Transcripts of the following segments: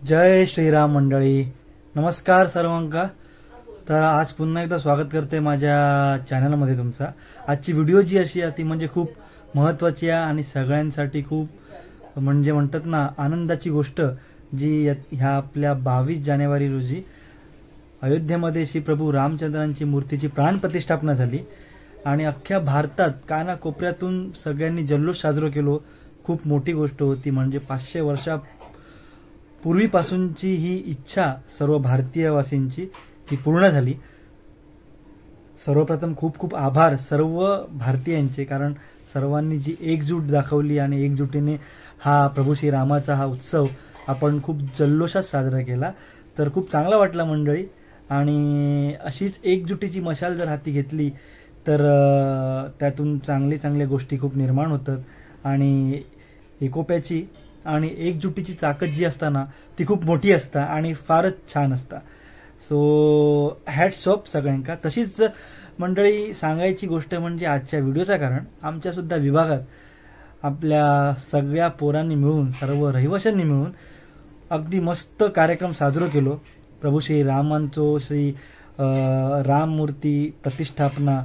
जय श्रीराम मंडळी, नमस्कार सर्वांका। तर आज पुन्हा एकदा स्वागत करते माझ्या चॅनलमध्ये तुमचा। आजची व्हिडिओ जी अशी आहे ती म्हणजे खूप महत्त्वाची आहे आणि सगळ्यांसाठी खूप म्हणजे म्हणतात ना आनंदाची गोष्ट, जी ह्या आपल्या 22 जानेवारी रोजी अयोध्येमध्ये श्री प्रभू रामचंद्रांची मूर्तीची प्राण प्रतिष्ठापना झाली आणि अख्ख्या भारतात काना कोपऱ्यातून सगळ्यांनी जल्लोष साजरा केलो। खूप मोठी गोष्ट होती, म्हणजे 500 वर्षापूर्वीपासूनची ही इच्छा सर्व भारतीयवासींची ती पूर्ण झाली। सर्वप्रथम खूप खूप आभार सर्व भारतीयांचे, कारण सर्वांनी जी एकजूट दाखवली आणि एकजुटीने हा प्रभू श्री रामाचा हा उत्सव आपण खूप जल्लोषात साजरा केला। तर खूप चांगला वाटला मंडळी, आणि अशीच एकजुटीची मशाल जर हाती घेतली तर त्यातून चांगले चांगले गोष्टी खूप निर्माण होतात आणि एकोप्याची आणि एकजुटीची ताकद जी असताना ती खूप मोठी असता आणि फारच छान असता। सो हॅट्स ऑफ सगळ्यांका। तशीच मंडळी सांगायची गोष्ट म्हणजे आजच्या व्हिडिओचा, कारण आमच्या सुद्धा विभागात आपल्या सगळ्या पोरांनी मिळून, सर्व रहिवाशांनी मिळून अगदी मस्त कार्यक्रम साजरा केलो। प्रभू श्री रामांचो श्री राम मूर्ती प्रतिष्ठापना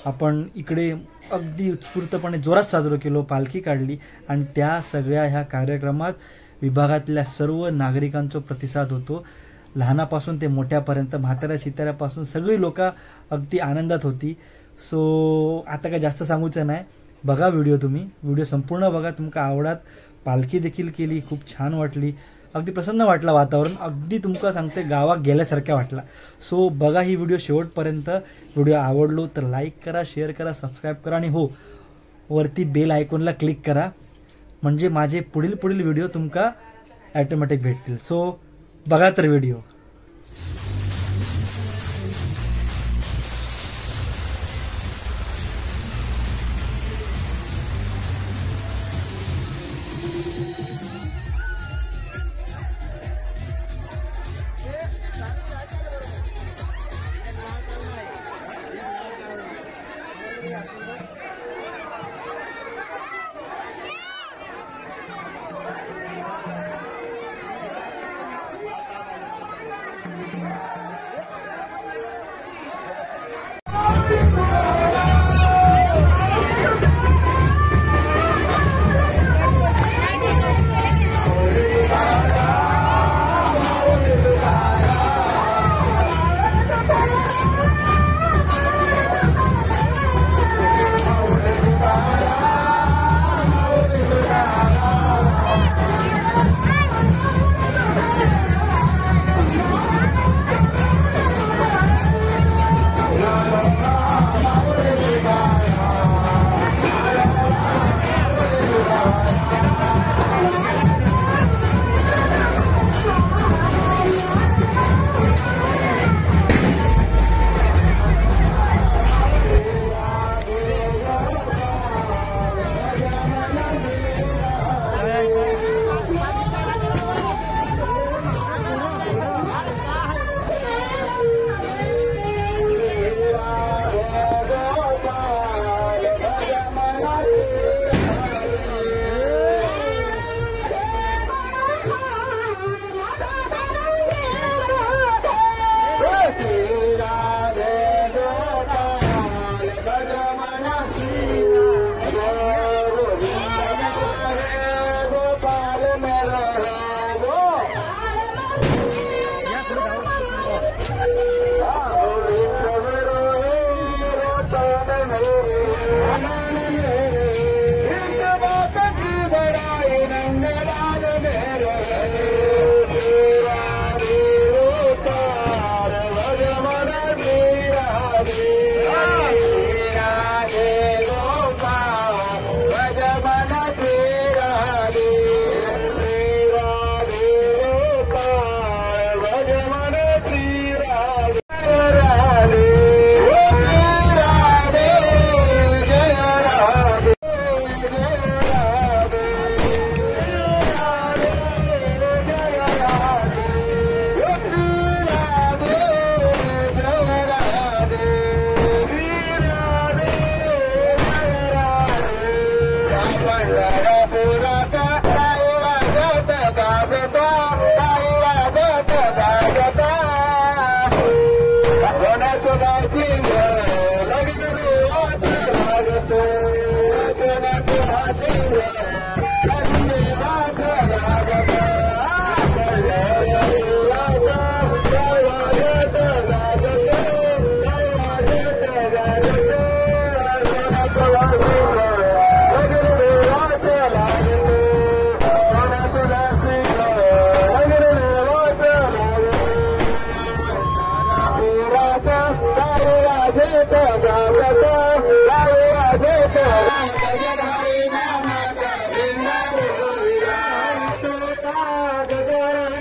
आपण इकडे अगदी उत्स्फूर्तपणे जोरात साजरा केलो, पालखी काढली आणि त्या सगळ्या ह्या कार्यक्रमात विभागातल्या सर्व नागरिकांचा प्रतिसाद होतो। लहानापासून ते मोठ्यापर्यंत, म्हाताऱ्या शिताऱ्यापासून सगळी लोक अगदी आनंदात होती। सो आता काय जास्त सांगूचं नाही, बघा व्हिडिओ, तुम्ही व्हिडिओ संपूर्ण बघा, तुमका आवडात। पालखी देखील केली, खूप छान वाटली, अगदी प्रसन्न वाटला, वातावरण अगदी तुमका सांगते गावात गेल्यासारखा वाटला। सो बघा ही व्हिडिओ शेवटपर्यंत। व्हिडिओ आवडलो तर लाईक करा, शेअर करा, सबस्क्राईब करा आणि हो वरती बेल आयकॉनला क्लिक करा, म्हणजे माझे पुढील व्हिडिओ तुमका ऑटोमॅटिक भेटतील। सो बघा तर व्हिडिओ।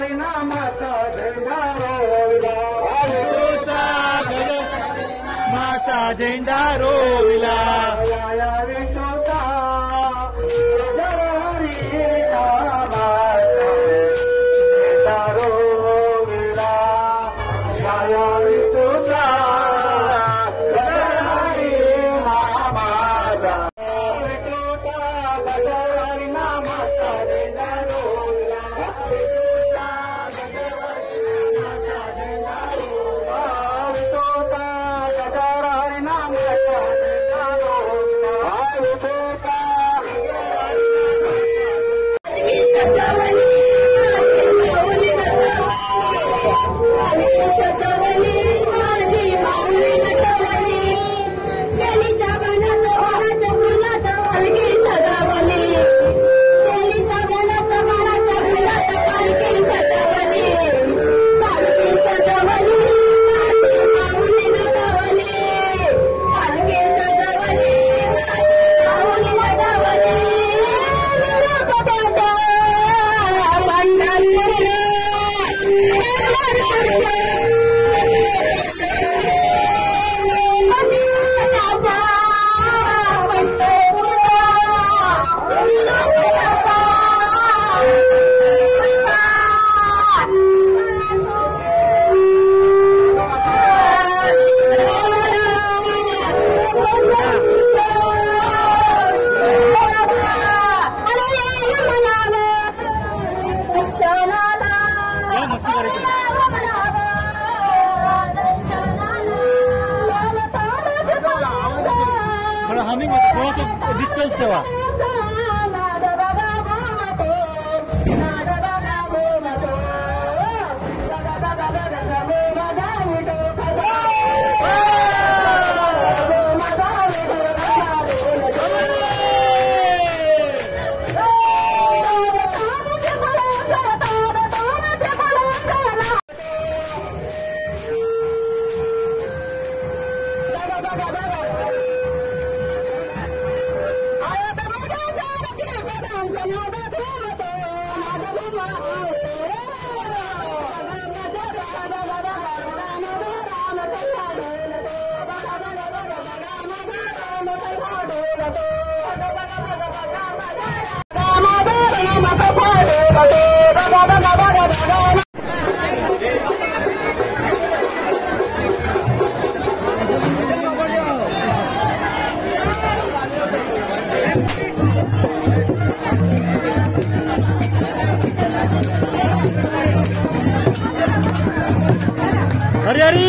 हरिनामाचा झेंडा रोविला विठूचा माचा झेंडा रोविला या विठूचा हरिनामाचा झेंडा रोविला या विठूचा हरिनामाचा हमिंग थोडासा डिस्टन्स ठेवा. हरी हरी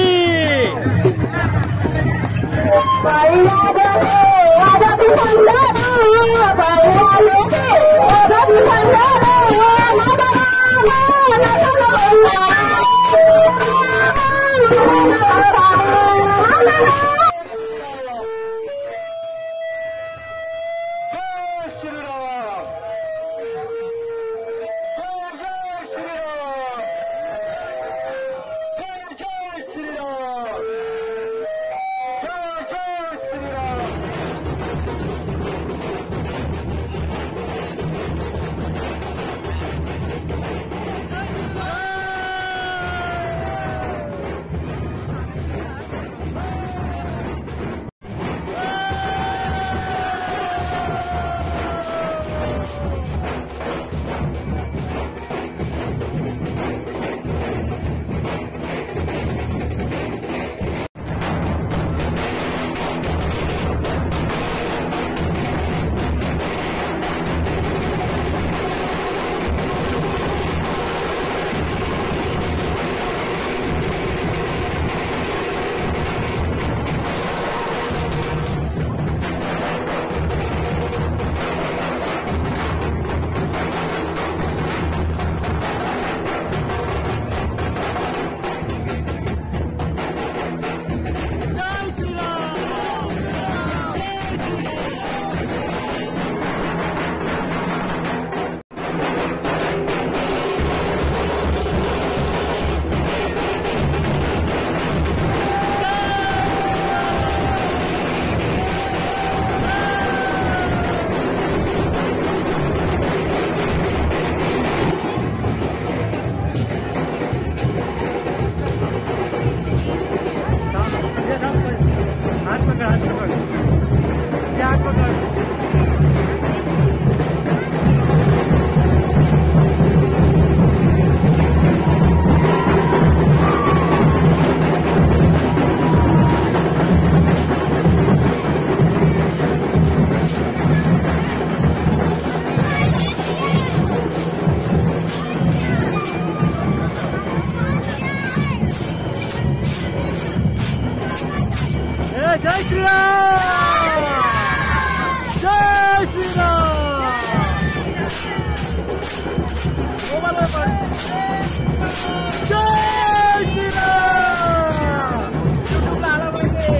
श्रीराम जय श्रीराम जय श्रीराम युट्यूबला आला पाहिजे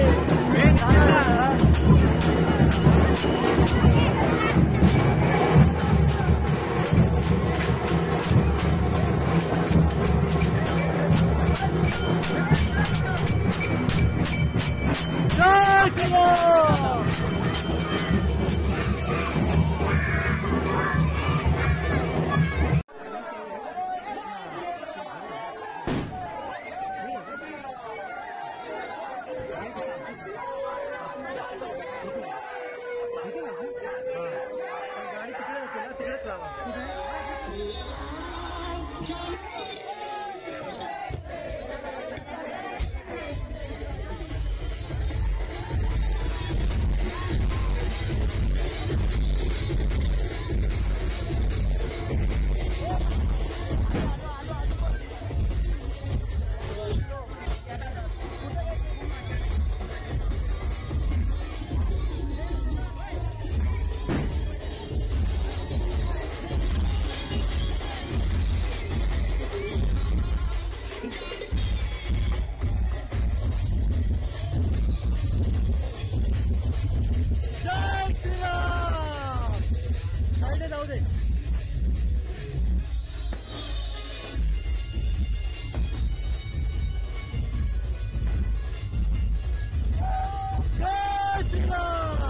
जय Shriram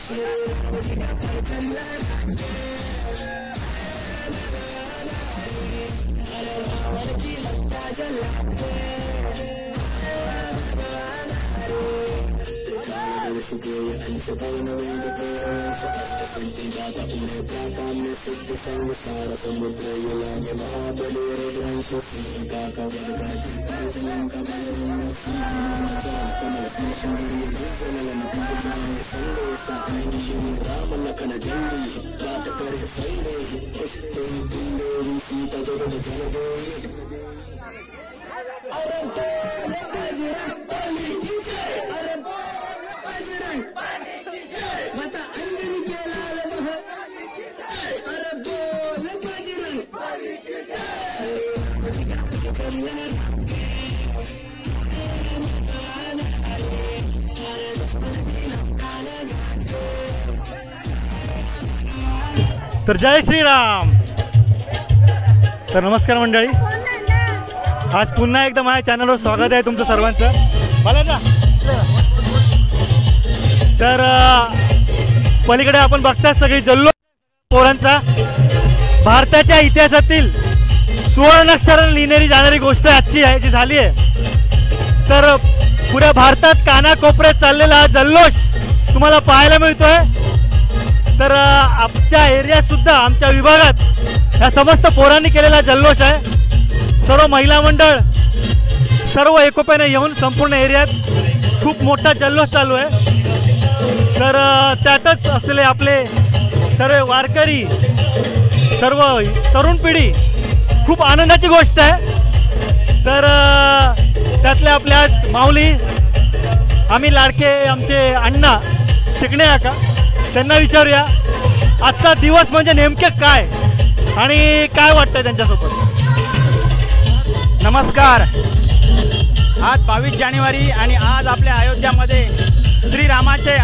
We'll be right back. तर जय श्रीराम. तर नमस्कार मंडळी, आज पुन्हा एकदा माझ्या चॅनलवर स्वागत आहे तुमचं सर्वांचं. मला ना तर पलीकडे आपण बघता सगळी जल्लोष पोरांचा. भारताच्या इतिहासातील सुवर्णाक्षराने लिहिणारी जाणारी गोष्ट आजची आहे जी झाली आहे. तर पुऱ्या भारतात कानाकोपऱ्यात चाललेला हा जल्लोष तुम्हाला पाहायला मिळतोय. तर आमच्या एरियात सुद्धा आमच्या विभागात ह्या समस्त पोरांनी केलेला जल्लोष आहे. सर्व महिला मंडळ सर्व एकोप्याने येऊन संपूर्ण एरियात खूप मोठा जल्लोष चालू आहे. तर त्यातच असलेले आपले सर्व वारकरी, सर्व तरुण पिढी, खूप आनंदाची गोष्ट आहे. तर त्यातले आपले आज माऊली, आम्ही लाडके आमचे अण्णा शिकणे का, त्यांना विचारूया आजचा दिवस म्हणजे नेमके काय आणि काय वाटतं त्यांच्यासोबत. नमस्कार. आज 22 जानेवारी आणि आज आपल्या अयोध्यामध्ये श्रीरामाचे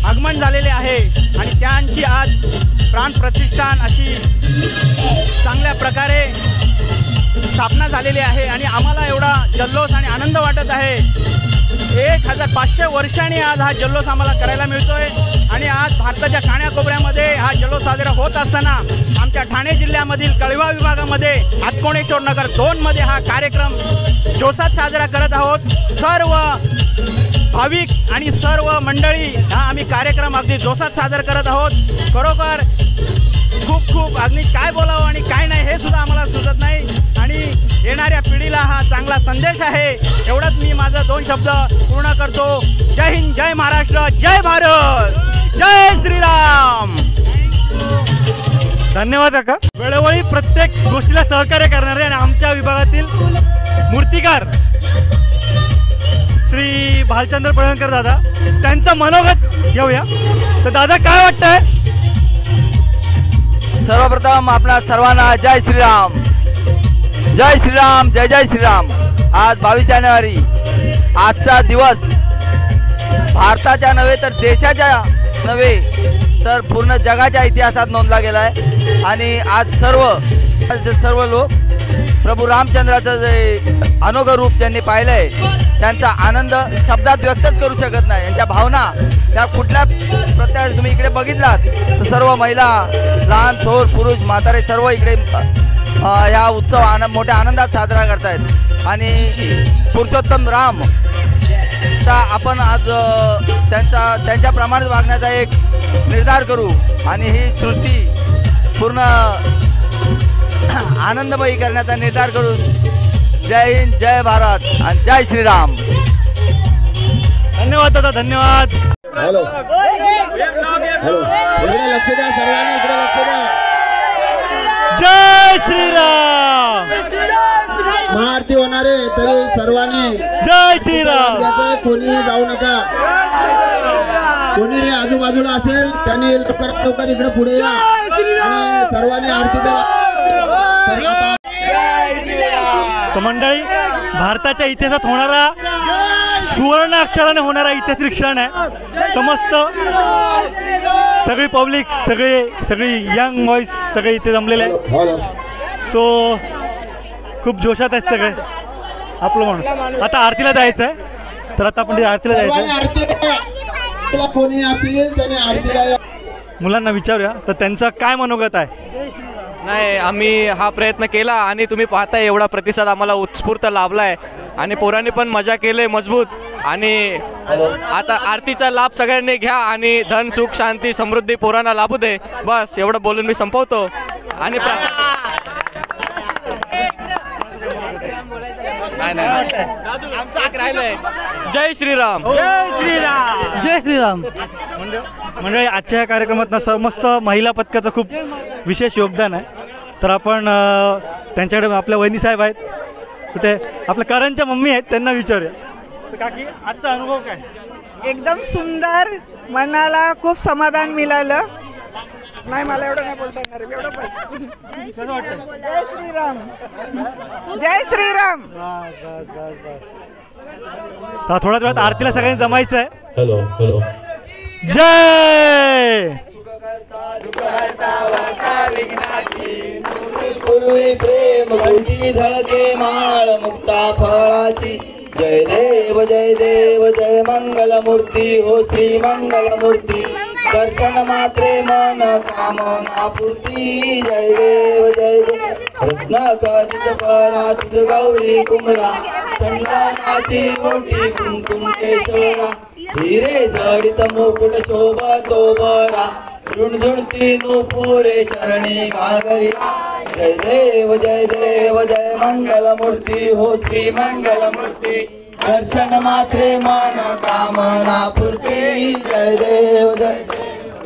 आगमन झालेले आहे आणि त्यांची आज प्राणप्रतिष्ठान अशी चांगल्या प्रकारे स्थापना झालेली आहे आणि आम्हाला एवढा जल्लोष आणि आनंद वाटत आहे. 1500 वर्षांनी आज हा जल्लोष आम्हाला करायला मिळतोय आणि आज भारताच्या कानाकोपऱ्यामध्ये हा जल्लोष साजरा होत असताना आमच्या ठाणे जिल्ह्यामधील कळवा विभागामध्ये हातकोणेश्वर नगर 2 मध्ये हा कार्यक्रम जोशात साजरा करत आहोत. सर्व भाविक आणि सर्व मंडळी हा आम्ही कार्यक्रम अगदी जोशात साजरा करत आहोत. खरोखर खूप खूप अगदी काय बोलावं आणि काय नाही हे सुद्धा आम्हाला सुचत नाही आणि येणाऱ्या पिढीला हा चांगला संदेश आहे. एवढंच मी माझं 2 शब्द पूर्ण करतो. जय हिंद, जय महाराष्ट्र, जय भारत, जय श्रीराम. धन्यवाद काका. वेळोवेळी प्रत्येक गोष्टीला सहकार्य करणारे आणि आमच्या विभागातील मूर्तिकार श्री भालचंद्र पळणकर दादा, त्यांचं मनोगत घेऊया. तर दादा काय वाटतंय? सर्वप्रथम आपणा सर्वांना जय श्रीराम, जय श्रीराम, जय जय श्रीराम. आज 22 जानेवारी आजचा दिवस भारताच्या नव्हे तर देशाच्या नव्हे तर पूर्ण जगाच्या इतिहासात नोंदला गेला आहे. आणि आज सर्व लोक प्रभू रामचंद्राचं जे अनोखं रूप त्यांनी पाहिलं आहे त्यांचा आनंद शब्दात व्यक्तच करू शकत नाही. यांच्या भावना त्या कुठल्या प्रत्यात तुम्ही इकडे बघितलात तर सर्व महिला, लहान थोर, पुरुष, म्हातारे सर्व इकडे ह्या उत्सव मोठ्या आनंदात साजरा करतायत. आणि पुरुषोत्तम राम आपण आज त्यांच्याप्रमाणेच वागण्याचा एक निर्धार करू आणि ही सृष्टी पूर्ण आनंदमयी करण्याचा निर्धार करू. जय हिंद, जय भारत आणि जय श्रीराम. धन्यवाद दादा, धन्यवाद. हॅलो हॅलो, इकडे लक्ष द्या सर्वांनी, इकडे लक्ष द्या. जय श्रीराम. महाआरती होणारे तरी सर्वांनी जय श्रीराम. कोणीही जाऊ नका. कोणी आजूबाजूला असेल त्यांनी लवकरात लवकर इकडे पुढे या आणि सर्वांनी आरतीचा. तर मंडळी, भारताच्या इतिहासात होणारा सुवर्ण अक्षराने होणारा ऐतिहासिक क्षण आहे. समस्त सगळी पब्लिक, सगळी यंग बॉयज सगळे इथे जमलेले आहेत. सो खूप जोशात आहेत सगळे आपलं म्हणून. आता आरतीला जायचं आहे, तर आता आपण आरतीला जायचं. कोणी असेल त्याने आरतीला. मुलांना विचारूया तर त्यांचं काय मनोगत आहे. नाही, आम्ही हा प्रयत्न केला आणि तुम्ही पाहताय एवढा प्रतिसाद आम्हाला उत्स्फूर्त लाभलाय आणि पोरांनी पण मजा केले मजबूत. आणि आता आरतीचा लाभ सगळ्यांनी घ्या आणि धन सुख शांती समृद्धी पोरांना लाभू दे. बस एवढं बोलून मी संपवतो. आणि जय श्रीराम. जय श्रीराम. जय श्रीराम. मंडळी, आजच्या या कार्यक्रमात समस्त महिला पथकाचं खूप विशेष योगदान आहे. तर आपण त्यांच्याकडे आपल्या वहिनी साहेब आहेत, कुठे आपल्या करणच्या मम्मी आहेत, त्यांना विचारूया. तर काकी, आजचा अनुभव काय? एकदम सुंदर, मनाला खूप समाधान मिळालं. नाही, मला एवढं नाही बोलता येणार, एवढं बस. कसं वाटतं? जय श्रीराम. जय श्रीराम. थोड्याच वेळात आरतीला सगळ्यांनी जमायचं आहे. Hello hello. जय पूर्वी प्रेम कोटी धळके माळ मुक्ता फळाची. जय देव जय देव जय मंगलमूर्ती हो श्री मंगलमूर्ती. दर्शन मात्रे मन कामना पूर्ती. जय देव जय देव. रत्न खचित परात गौरी कुमरा. चंदनाची मोठी कुंकुम केशरा. हिरे जडित मुकुट शोभतो बरा. झुणझुणती नुपुरे चरणी घागरी. जय देव जय देव जय मंगलमूर्ती हो श्री मंगलमूर्ती. दर्शन मात्रे मन कामना पूर्ती. जय देव जय.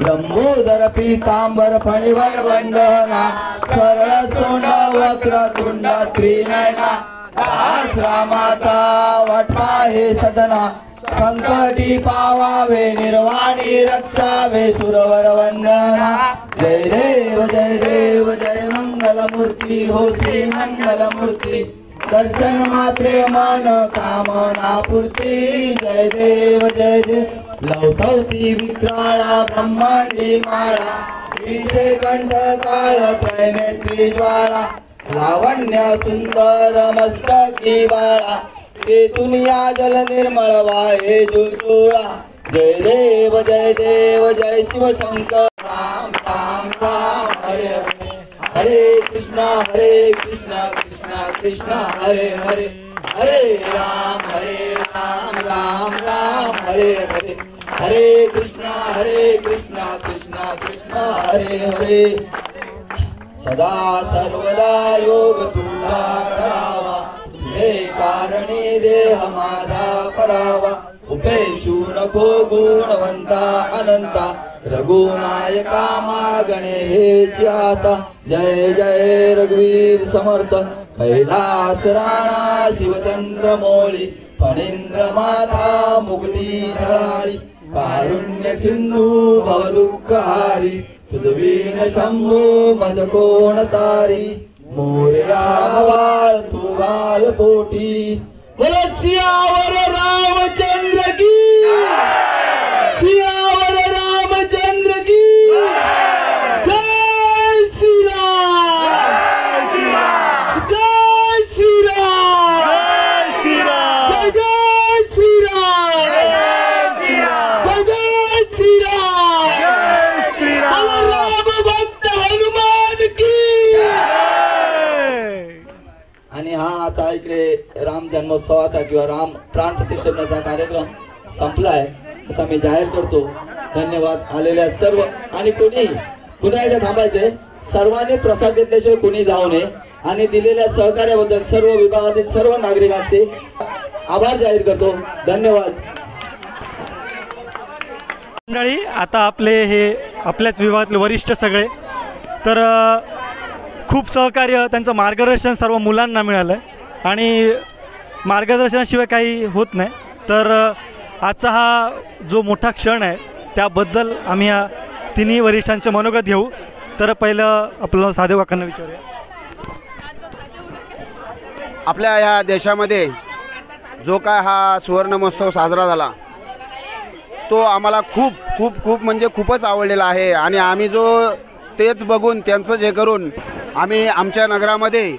लंबोदर पीतांबर फणीवर वंदना. सरळ सोंड वक्र तुंड त्रिनयना. दास रामाचा वाटपा हे सदना. संकटी पावावे निर्वाणी रक्षावे सुरवर वंदना. जय देव जय देव जय मंगलमूर्ती हो श्री मंगलमूर्ती. दर्शन मात्रे मन कामना पूर्ती. जय देव जय देव. लवथवती विक्राळा ब्रह्मांडी माळा. विषय कंठ काळ त्रैनेत्री ज्वाळा. लावण्य सुंदर मस्तकी बाळा. तेथून या जल निर्मळ वाहे जुळजुळा. जय देव जय शिव शंकर. राम राम राम हरे हरे. हरे कृष्णा कृष्णा कृष्णा हरे हरे. हरे राम राम राम हरे हरे. हरे कृष्णा कृष्णा कृष्णा हरे हरे. सदा सर्वदा योग तुला करावा. हे कारणी देह माझा पडावा. उपेक्षू नको गुणवंता अनंता. रघुनायका मागणे हेची आता. जय जय रघुवीर समर्थ. कैलास राणा शिवचंद्र मोळी. फणींद्र माता मुकुटी झळाळी. कारुण्य सिंधू भवदुःखहारी. तुझवीन शंभू मज कोण तारी. मोरया वाळ तू घाल पोटी. बोल सियावर रामचंद्र की. सियावर रामचंद्र की. जय श्रीराम. जय श्रीराम. जय जय श्रीराम. जय जय श्रीराम. राम भक्त हनुमान की. आणि हा आता इकडे राम जन्मोत्सवाचा किंवा राम प्राण प्रतिष्ठापनाचा कार्यक्रम संपलाय असा मी जाहीर करतो. धन्यवाद आलेल्या सर्व. आणि कोणी पुन्हा एकदा थांबायचे. सर्वांनी प्रसाद घेतल्याशिवाय कोणी जाऊ नये. आणि दिलेल्या सहकार्याबद्दल सर्व विभागातील सर्व नागरिकांचे आभार जाहीर करतो. धन्यवाद. मंडळी, आता आपले हे आपल्याच विभागातले वरिष्ठ सगळे, तर खूप सहकार्य, त्यांचं मार्गदर्शन सर्व मुलांना मिळालं आहे आणि मार्गदर्शनाशिवाय काही होत नाही. तर आजचा हा जो मोठा क्षण आहे त्याबद्दल आम्ही या तिन्ही वरिष्ठांचे मनोगत घेऊ. तर पहिलं आपलं साधे काकांना विचारूया. आपल्या ह्या देशामध्ये जो काय हा सुवर्ण महोत्सव साजरा झाला तो आम्हाला खूप खूप खूप म्हणजे खूपच आवडलेला आहे. आणि आम्ही जो तेच बघून त्यांचं जे करून आम्ही आमच्या नगरामध्ये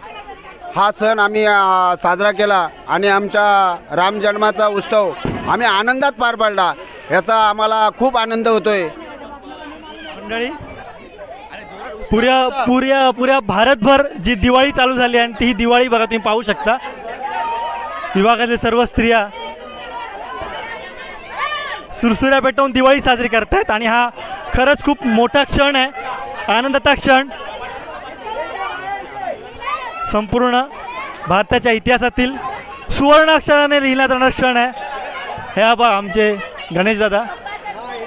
हा सण आम्ही साजरा केला आणि आमच्या राम जन्माचा उत्सव आम्ही आनंदात पार पाडला. याचा आम्हाला खूप आनंद होतोय. मंडळी, पुऱ्या भारतभर जी दिवाळी चालू झाली आणि ती दिवाळी बघा तुम्ही पाहू शकता. विभागातले सर्व स्त्रिया सुरसुऱ्या पेटवून दिवाळी साजरी करतायत आणि हा खरंच खूप मोठा क्षण आहे, आनंदाचा क्षण. संपूर्ण भारताच्या इतिहासातील सुवर्ण अक्षराने लिहिला जाणारा क्षण आहे. हे बघा आमचे गणेश दादा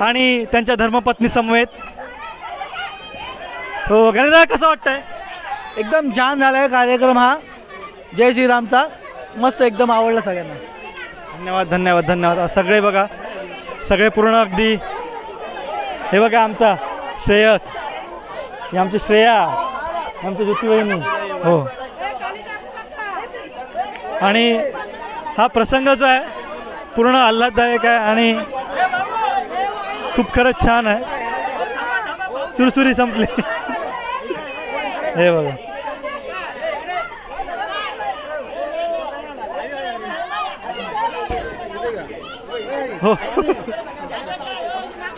आणि त्यांच्या धर्मपत्नी समवेत. हो गणेश दादा कसं वाटतंय? एकदम छान झाला आहे कार्यक्रम हा. जय श्रीरामचा मस्त एकदम आवडला सगळ्यांना. धन्यवाद धन्यवाद धन्यवाद. सगळे बघा सगळे पूर्ण अगदी. हे बघा आमचा श्रेयस, ही आमची श्रेया, आमची ज्योतिवहिनी. हो आणि हा प्रसंग जो आहे पूर्ण आल्हाददायक आहे आणि खूप खरंच छान आहे. सुरसुरी संपली. हे बघा हो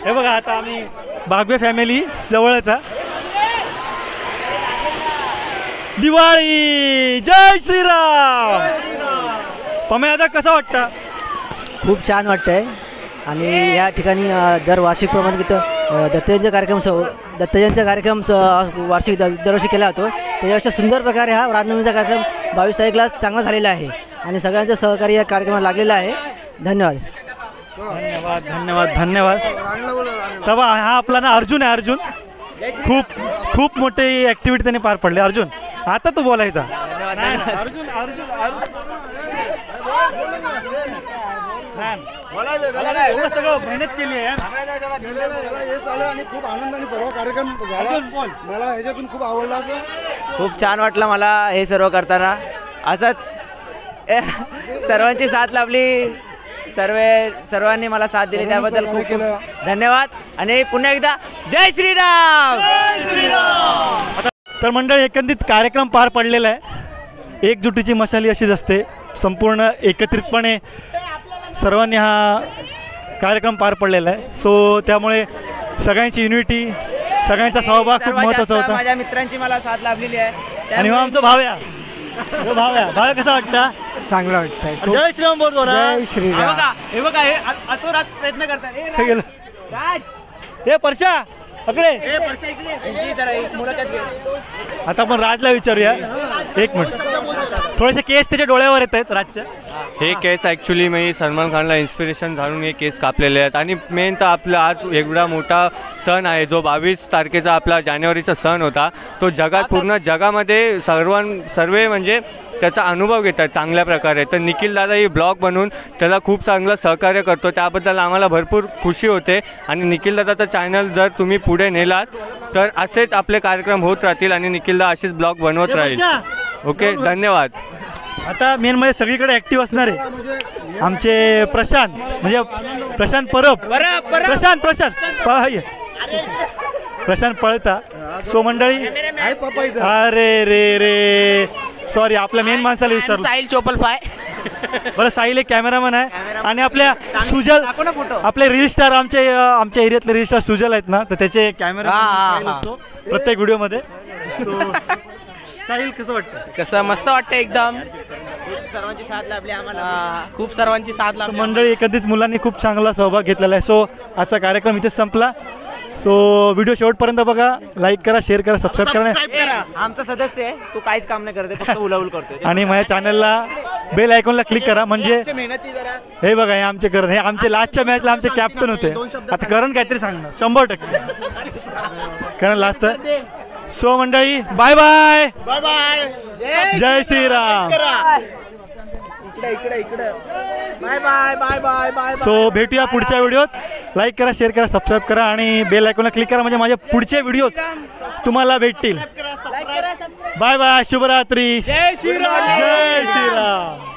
हे बघा आता आम्ही बागवे फॅमिली जवळच आहे. दिवाळी जय श्रीराम. पमे आता कसं वाटतं? खूप छान वाटतंय आणि या ठिकाणी दर वार्षिकप्रमाणे तिथं दत्तजयंतीचा कार्यक्रम वार्षिक दरवर्षी केला जातो. त्याच्यापेक्षा सुंदर प्रकारे हा रामनवमीचा कार्यक्रम 22 तारीखला चांगला झालेला आहे आणि सगळ्यांचं सहकार्य या कार्यक्रमाला लागलेलं आहे. धन्यवाद धन्यवाद धन्यवाद धन्यवाद. तबा हा आपला ना अर्जुन आहे. अर्जुन खूप मोठी ॲक्टिव्हिटी त्याने पार पडली. अर्जुन आता तू बोलायचा. अर्जुन एवढं सगळं मेहनत केली आहे आणि खूप आनंदाने सर्व कार्यक्रम झाला. मला ह्याच्यातून खूप आवडला. खूप छान वाटलं मला हे सर्व करताना. असंच सर्वांची साथ लाभली. सर्वांनी मला साथ दिली त्याबद्दल खूप खूप धन्यवाद आणि पुन्हा एकदा जय श्रीराम. तर मंडळी एकंदरीत कार्यक्रम पार पडलेला आहे. एकजुटीची मशाली अशीच असते. संपूर्ण एकत्रितपणे सर्वांनी हा कार्यक्रम पार पडलेला आहे. सो त्यामुळे सगळ्यांची युनिटी, सगळ्यांचा सहभाग खूप महत्त्वाचा होता. माझ्या मित्रांची मला साथ लाभलेली आहे आणि आमचं भाव्या. भाव्या कसं वाटतं? चांगलं वाटतंय. जय श्रीराम बोल. जय श्रीराम. हे बघा हे अतोरात प्रयत्न करतात. गेलं हे परशा अकडे. आता आपण राजला विचारूया. एक मिनिट. थोडेसे केस त्याच्या डोळ्यावर येत आहेत राजच्या. हे केस ॲक्च्युली मी सलमान खानला इन्स्पिरेशन घालून हे केस कापलेले आहेत आणि मेन तर आपला आज एवढा मोठा सण आहे जो 22 तारखेचा आपला जानेवारीचा सण होता. तो जगात पूर्ण जगामध्ये सर्व म्हणजे त्याचा अनुभव घेत आहेत चांगल्या प्रकारे. तर निखिल दादा ही ब्लॉग बनवून त्याला खूप चांगलं सहकार्य करतो. त्याबद्दल आम्हाला भरपूर खुशी होते आणि निखिल दादाचा चॅनल जर तुम्ही पुढे नेलात तर असेच आपले कार्यक्रम होत राहतील आणि निखिल दादा असेच ब्लॉग बनवत राहील. ओके धन्यवाद. आता मेन म्हणजे सगळीकडे ॲक्टिव्ह असणार आहे आमचे प्रशांत, म्हणजे प्रशांत प्रशांत पळता. सो मंडळी अरे रे सॉरी आपल्या मेन माणसाला विसरलो. साहिल चोपलफाय. बरं साहिल एक कॅमेरामॅन आहे आणि आपल्या सुजल आपले रील स्टार आमच्या एरियातले रील स्टार सुजल आहेत ना, तर त्याचे कॅमेरा असतो प्रत्येक व्हिडिओमध्ये. सो साहिल कसं वाटतं? कसं मस्त वाटतं एकदम. सर्वांची साथ लाभली आम्हाला. खूप सर्वांची साथ लाभली. मंडळी एकत्रित मुलांनी खूप चांगला सहभाग घेतलेला आहे. सो आजचा कार्यक्रम इथेच संपला. सो व्हिडिओ शेवटपर्यंत बघा, लाईक करा, शेअर करा, सबस्क्राईब करा. आमचा सदस्य आहे, तू काहीच काम नाही करते, फक्त उलाउल करतोय. आणि माझ्या चॅनलला बेल आयकॉनला क्लिक करा. म्हणजे हे बघा हे आमचे करण, हे आमचे लास्टच्या मॅचला आमचे कॅप्टन होते. आता करण काहीतरी सांगणार 100% करण लास्ट. सो मंडळी बाय बाय बाय बाय. जय Shriram. Bye bye bye bye bye. So भेटूया पुढच्या व्हिडिओत. लाईक करा, शेअर करा, सबस्क्राईब करा आणि बेल आयकॉनला क्लिक करा म्हणजे माझ्या पुढचे व्हिडिओज तुम्हाला भेटतील. Bye bye. शुभरात्री. जय श्रीराम. जय श्रीराम.